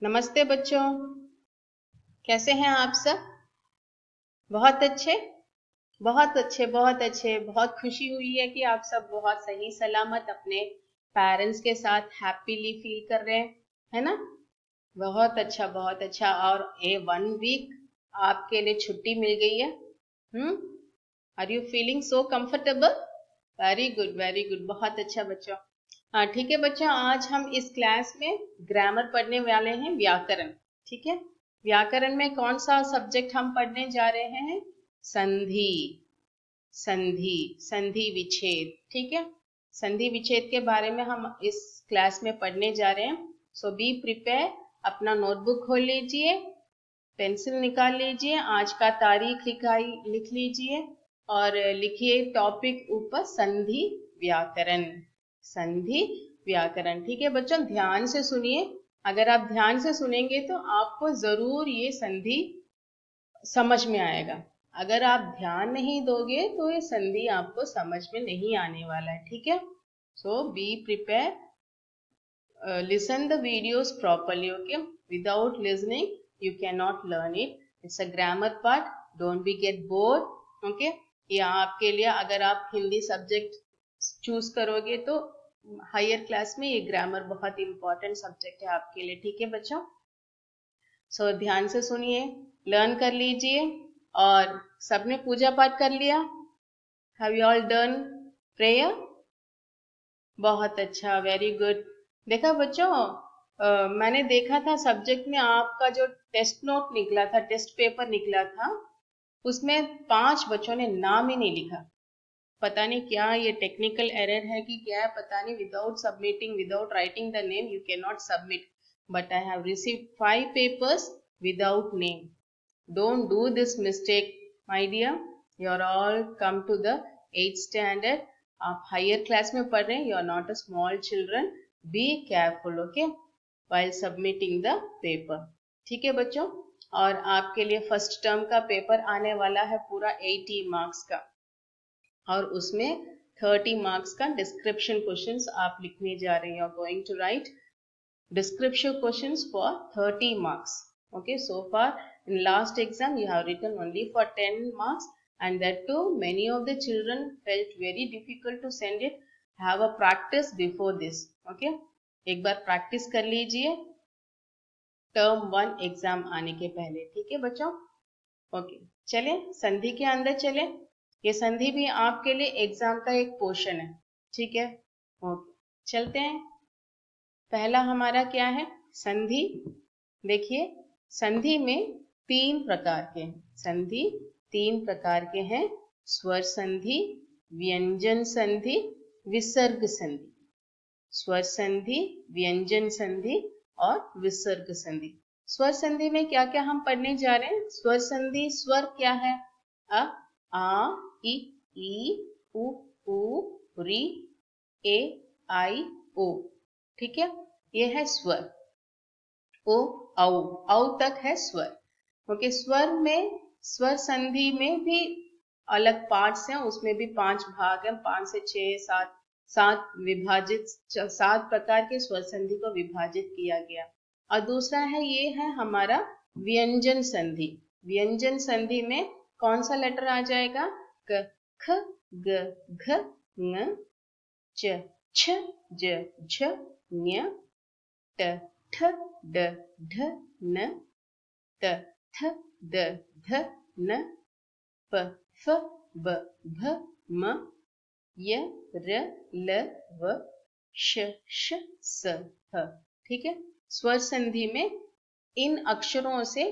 नमस्ते बच्चों, कैसे हैं आप सब? बहुत अच्छे, बहुत अच्छे, बहुत अच्छे। बहुत खुशी हुई है कि आप सब बहुत सही सलामत अपने पेरेंट्स के साथ हैप्पीली फील कर रहे हैं, है ना? बहुत अच्छा, बहुत अच्छा। और ये 1 वीक आपके लिए छुट्टी मिल गई है। Are you feeling so comfortable? Very good, very good. बहुत अच्छा बच्चों। हाँ ठीक है बच्चों, आज हम इस क्लास में ग्रामर पढ़ने वाले हैं, व्याकरण। ठीक है, व्याकरण में कौन सा सब्जेक्ट हम पढ़ने जा रहे हैं? संधि, संधि, संधि विच्छेद। ठीक है, संधि विच्छेद के बारे में हम इस क्लास में पढ़ने जा रहे हैं। सो बी प्रिपेयर, अपना नोटबुक खोल लीजिए, पेंसिल निकाल लीजिए, आज का तारीख लिख लीजिए और लिखिए टॉपिक ऊपर संधि व्याकरण, संधि व्याकरण। ठीक है बच्चों, ध्यान से सुनिए। अगर आप ध्यान से सुनेंगे तो आपको जरूर ये संधि समझ में आएगा। अगर आप ध्यान नहीं दोगे तो ये संधि आपको समझ में नहीं आने वाला है। ठीक है, so be prepare, listen the videos properly. Okay, without listening you cannot learn it. It's a grammar part, don't be get bored. Okay, ये आपके लिए, अगर आप हिंदी सब्जेक्ट चूज करोगे तो हायर क्लास में ये ग्रामर बहुत इंपॉर्टेंट सब्जेक्ट है आपके लिए। ठीक है बच्चों, सो ध्यान से सुनिए, लर्न कर लीजिए। और सबने पूजा पाठ कर लिया? Have you all done prayer? बहुत अच्छा, वेरी गुड। देखा बच्चों, मैंने देखा था सब्जेक्ट में आपका जो टेस्ट नोट निकला था, टेस्ट पेपर निकला था, उसमें 5 बच्चों ने नाम ही नहीं लिखा। पता नहीं क्या ये टेक्निकल एरर है कि क्या है, पता नहीं। Without submitting, without writing the name you can not submit, but I have received 5 papers without name. Don't do this mistake my dear, you are all come to the 8th standard, आप higher class में पढ़ रहे हैं, you आर नॉट अ स्मॉल चिल्ड्रन। Be careful, okay, while submitting the paper. ठीक है बच्चों, और आपके लिए फर्स्ट टर्म का पेपर आने वाला है पूरा 80 मार्क्स का, और उसमें 30 मार्क्स का डिस्क्रिप्शन क्वेश्चंस आप लिखने जा रहे हैं। You are going to write description questions for 30 marks. Okay, so far in last exam you have written only for 10 marks, and that too many of the children felt very difficult to send it. Have a practice before this. Okay, एक बार practice कर लीजिए term 1 exam आने के पहले। ठीक है बच्चों, okay, चले संधि के अंदर चले। ये संधि भी आपके लिए एग्जाम का एक पोर्शन है। ठीक है, ओके, चलते हैं। पहला हमारा क्या है? संधि। देखिए, संधि में 3 प्रकार के हैं। संधि 3 प्रकार के हैं, स्वर संधि, व्यंजन संधि, विसर्ग संधि। स्वर संधि, व्यंजन संधि और विसर्ग संधि। स्वर संधि में क्या क्या हम पढ़ने जा रहे हैं? स्वर संधि, स्वर क्या है? अ, आ, ई, उ, री, ए, आई, ओ। ठीक है, ये है स्वर। ओ, औ तक है स्वर। ओके, स्वर में, स्वर संधि में भी अलग पार्ट्स हैं, उसमें भी 5 भाग हैं, 5 से 6, 7 विभाजित, 7 प्रकार के स्वर संधि को विभाजित किया गया। और दूसरा है, ये है हमारा व्यंजन संधि। व्यंजन संधि में कौन सा लेटर आ जाएगा? क, ख, ग, घ, ङ, च, छ, ज, झ, ञ, ट, ठ, ड, ढ, न, त, थ, द, ध, न, प, फ, ब, भ, म, य, र, ल, व, श, स, ह। ठीक है, स्वर संधि में इन अक्षरों से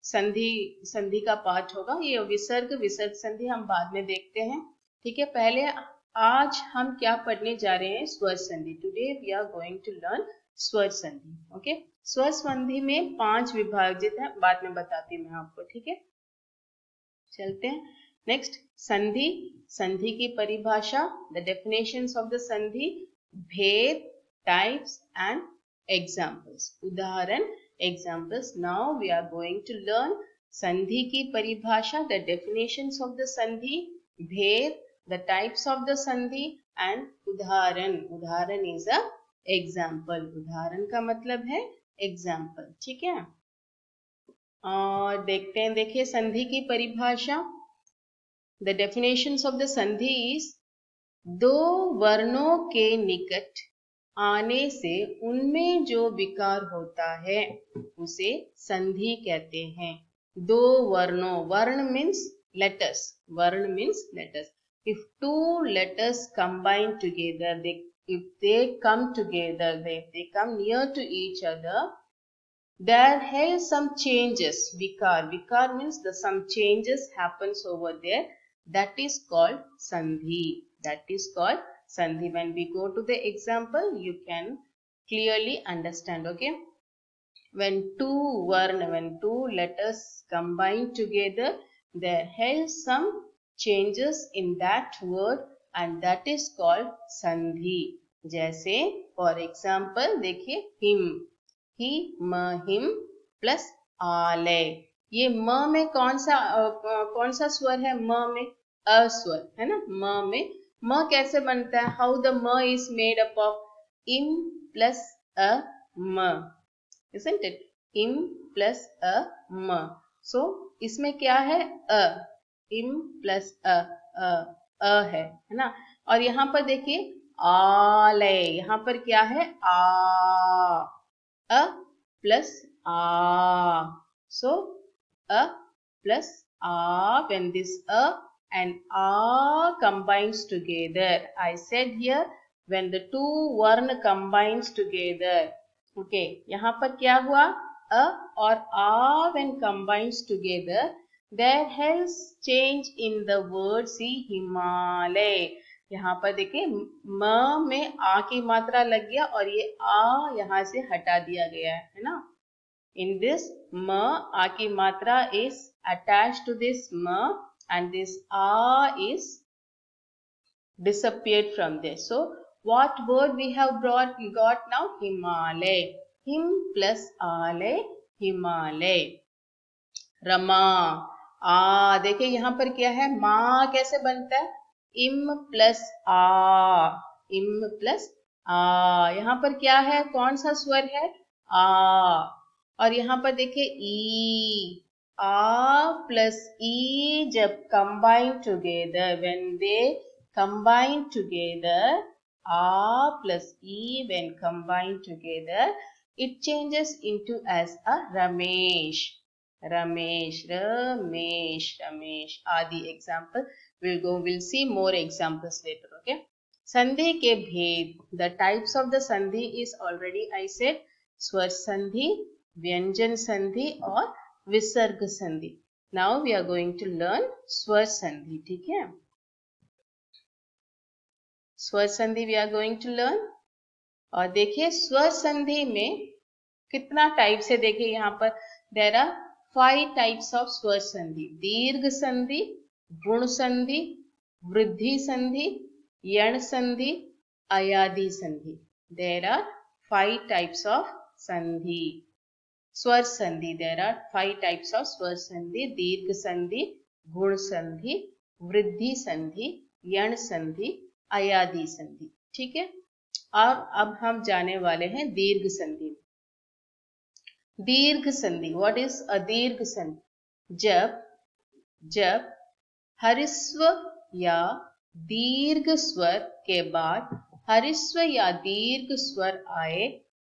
संधि का पाठ होगा। ये विसर्ग संधि हम बाद में देखते हैं। ठीक है, पहले आज हम क्या पढ़ने जा रहे हैं? स्वर संधि। Today we are going to learn swar sandhi. Okay, स्वर संधि में 5 विभाजित है, बाद में बताती हूँ मैं आपको। ठीक है, चलते हैं नेक्स्ट। संधि, संधि की परिभाषा, the definitions of the sandhi, भेद, टाइप्स एंड एग्जाम्पल्स, उदाहरण, examples. Now we are going to learn संधि की परिभाषा, the definitions of the sandhi, भेद, the types of the sandhi and उदाहरण। उदाहरण इज अ एग्जाम्पल। उदाहरण का मतलब है एग्जाम्पल। ठीक है, और देखते हैं, देखिए संधि की परिभाषा। द डेफिनेशंस ऑफ द संधि इज, दो वर्णों के निकट आने से उनमें जो विकार होता है उसे संधि कहते हैं। दो वर्णों, वर्ण मीन्स लेटर्स, वर्ण means letters. If two letters combine together, if they come together, if they come near to each other, there has some changes. Vikar means some changes happens over there. That is called sandhi. That is called sandhi. When we go to the example, you can clearly understand. Okay. When two letters combine together, there has some changes in that word and that is called sandhi. जैसे for example देखिए him, he, him plus आले। ये म में कौन सा स्वर है? म में अ स्वर है ना। म में म कैसे बनता है? हाउ द म इज मेड अप ऑफ इम प्लस अ म, isn't it? इम प्लस अ म। सो इसमें क्या है? अ, इम प्लस अ है ना। और यहाँ पर देखिए आले, यहाँ पर क्या है? अ प्लस आ। सो अ प्लस आ, when this a and a combines together, I said here when the two वर्ण combines together, okay, यहाँ पर क्या हुआ? अ और आ when combines together, there has change in the word. See, Himalaya. यहाँ पर देखिए म में आ की मात्रा लग गया और ये आ यहाँ से हटा दिया गया है ना। In this म आ की मात्रा is attached to this म and this a is disappeared from there. So what word we have got now? Himalay. Him plus ale, Himalay. Rama, आ, देखिए यहाँ पर क्या है? माँ कैसे बनता है? इम प्लस आ, इम प्लस आ। यहाँ पर क्या है? कौन सा स्वर है? आ। और यहाँ पर देखिए ई, आ प्लस ई जब combine together, when they combine together, a plus e when combined together, it changes into as a Ramesh. Ramesh, Ramesh, Ramesh are the example. We'll see more examples later. Okay. Sandhi ke bhed. The types of the sandhi is already I said, swar sandhi, vyanjan sandhi और visarg sandhi. Now we are going to learn swar sandhi. ठीक है? Swar sandhi we are going to learn. और देखिए स्वर संधि में कितना types है। देखिए यहाँ पर देयर आर 5 टाइप्स ऑफ स्वर संधि। दीर्घ संधि, गुण संधि, वृद्धि संधि, यण संधि, अयादि संधि। देयर आर 5 टाइप्स ऑफ संधि, स्वर संधि। देयर आर 5 टाइप्स ऑफ स्वर संधि। दीर्घ संधि, गुण संधि, वृद्धि संधि, यण संधि, अयादि संधि। ठीक है। और अब हम जाने वाले हैं दीर्घ संधि। दीर्घ संधि, व्हाट इज अ दीर्घ संधि? जब हरिस्व या दीर्घ स्वर के बाद हरिस्व या दीर्घ स्वर आए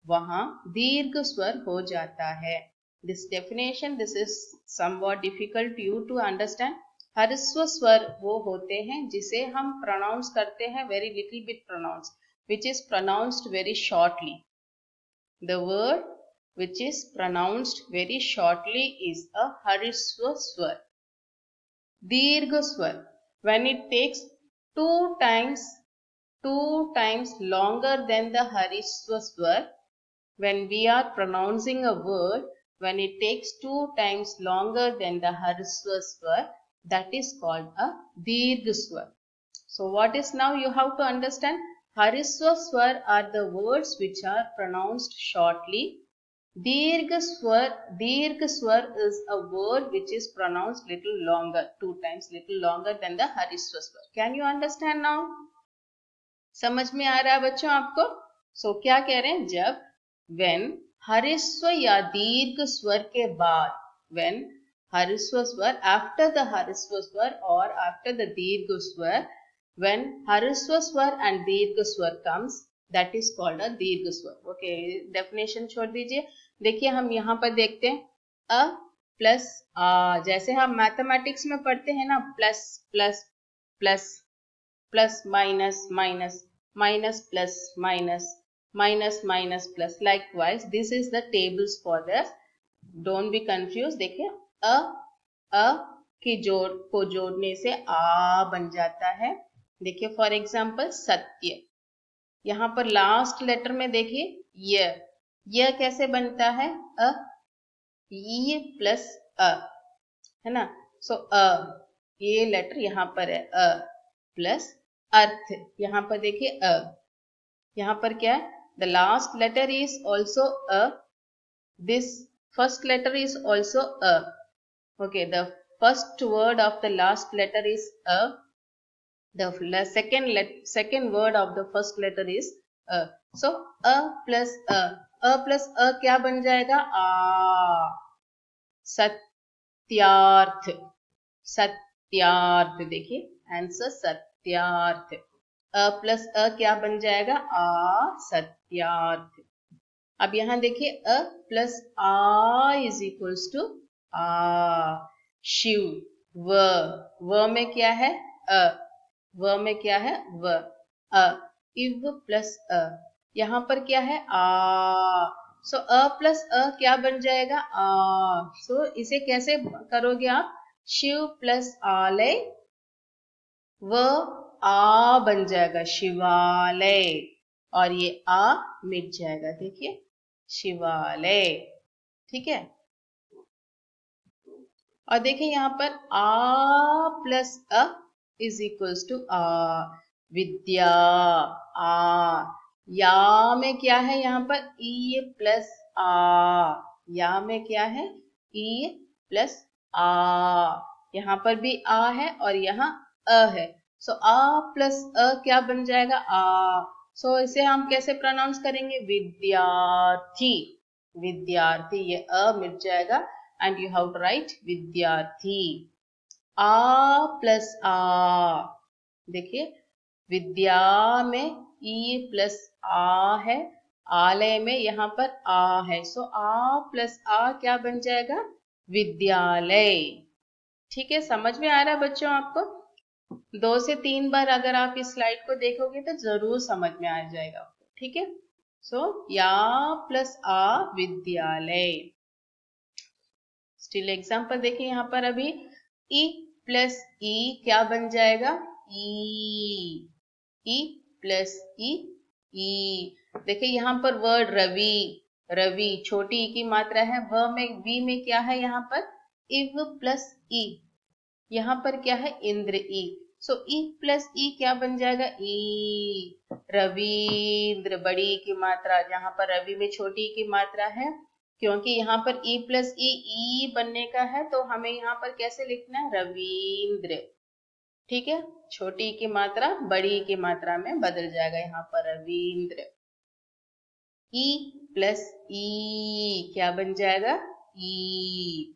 वहां दीर्घ स्वर हो जाता है। This definition, this is somewhat difficult you to understand. हरिस्व स्वर वो होते हैं जिसे हम प्रोनाउंस करते हैं very little bit pronounce, which is pronounced very shortly. The word which is pronounced very shortly is a hariswa swar. Dirgha swar, when it takes two times longer than the hariswa swar, when we are pronouncing a word, when it takes 2 times longer than the hariswa swar, that is called a dirgha swar. So what is now you have to understand? Hariswa swar are the words which are pronounced shortly. Dirgha swar is a word which is pronounced little longer, 2 times little longer than the hariswa swar. Can you understand now? समझ में आ रहा है बच्चों आपको? So क्या कह रहे हैं? जब when हरिस्व या दीर्घ स्वर के बाद, when हरिस्व स्वर, after the हरिस्व स्वर or after the दीर्घ स्वर, when हरिस्व स्वर and दीर्घ स्वर comes, that is called a दीर्घ स्वर. ओके, डेफिनेशन छोड़ दीजिए. देखिए हम यहाँ पर देखते हैं अ प्लस आ, जैसे हम मैथमेटिक्स में पढ़ते हैं ना, plus plus plus plus minus minus minus plus minus minus minus plus. Likewise this is the tables for this. Don't be confuse. देखिए अ की जोड़ को जोड़ने से आ बन जाता है. देखिए फॉर एग्जाम्पल सत्य. यहाँ पर लास्ट लेटर में देखिए य कैसे बनता है, अ ई प्लस अ, है ना. सो ये लेटर यहाँ पर है अ प्लस अर्थ. यहाँ पर देखिए यहाँ पर क्या है, the last letter is also अ, this first letter is also अ. Okay, the first word of the last letter is अ, the second word of the first letter is a. So a plus a क्या बन जाएगा, आ. सत्यार्थ. सत्यार्थ. देखिए आंसर सत्यार्थ. अ प्लस अ क्या बन जाएगा, आ. सत्यार्थ. अब यहाँ देखिए अ प्लस आ इज इक्वल्स टू आ. शिव. व में क्या है, अ. व में क्या है, व. अ. इव प्लस अ, यहाँ पर क्या है, आ. सो अ प्लस अ क्या बन जाएगा, आ. सो इसे कैसे करोगे आप, शिव प्लस आलय, व आ बन जाएगा शिवालय, और ये आ मिट जाएगा. देखिए शिवालय. ठीक है. और देखिए यहाँ पर आ प्लस अ इज इक्वल्स टू आ. विद्या. आ. या में क्या है, यहाँ पर ई प्लस आ. या में क्या है, ई प्लस आ. यहाँ पर भी आ है और यहाँ अ है. सो आ प्लस अ क्या बन जाएगा, आ. सो इसे हम कैसे प्रोनाउंस करेंगे, विद्यार्थी. विद्यार्थी. ये अ मिट जाएगा and you have to write विद्यार्थी. आ प्लस आ. देखिए विद्या में ई प्लस आ है, आलय में यहाँ पर आ है. सो आ प्लस आ क्या बन जाएगा, विद्यालय. ठीक है, समझ में आ रहा है बच्चों आपको. 2 से 3 बार अगर आप इस स्लाइड को देखोगे तो जरूर समझ में आ जाएगा. ठीक है. सो या प्लस आ विद्यालय. स्टिल एग्जाम्पल देखिए यहाँ पर अभी ई प्लस ई क्या बन जाएगा, ई. ई प्लस ई, ई. देखिए यहाँ पर वर्ड रवि. रवि छोटी ई की मात्रा है. व में वी में क्या है, यहाँ पर इव प्लस ई. यहाँ पर क्या है, इंद्र ई. सो ई प्लस ई क्या बन जाएगा, ई. रविंद्र बड़ी ई की मात्रा. यहाँ पर रवि में छोटी ई की मात्रा है, क्योंकि यहाँ पर ई प्लस ई बनने का है, तो हमें यहाँ पर कैसे लिखना है, रविंद्र. ठीक है. छोटी की मात्रा बड़ी की मात्रा में बदल जाएगा, यहाँ पर रविंद्र. ई प्लस ई क्या बन जाएगा, ई.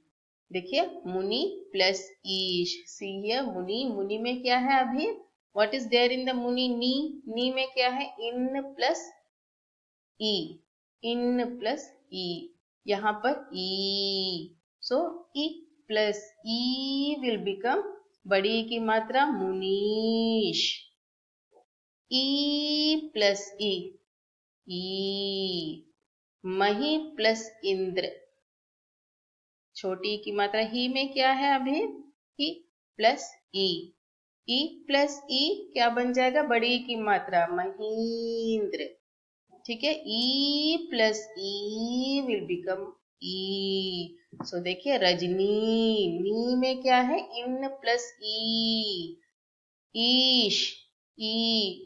देखिए मुनि प्लस ईश. सी है मुनि. मुनि में क्या है अभी, what is there in the मुनि, नी. नी में क्या है, इन प्लस ई. इन प्लस ई. यहाँ पर ई. सो ई प्लस ई विल बिकम बड़ी की मात्रा मुनीश. ई प्लस ई, ई. मही प्लस इंद्र. छोटी की मात्रा ही में क्या है अभी, ही प्लस ई. ई प्लस ई क्या बन जाएगा, बड़ी की मात्रा महींद्र. ठीक है. ई प्लस ई विल बिकम ई. सो देखिए रजनी. नी में क्या है, इन प्लस ई. ईश. ई.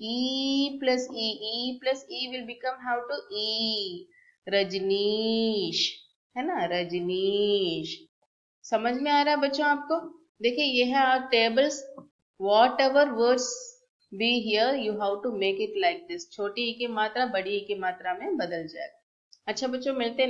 ई प्लस ई. ई प्लस ई विल बिकम हाउ टू, ई. रजनीश, है ना, रजनीश. समझ में आ रहा है बच्चों आपको. देखिए ये है our tables. Whatever words be here you have to make it like this. छोटी ई की मात्रा बड़ी ई की मात्रा में बदल जाएगा. अच्छा बच्चों, मिलते हैं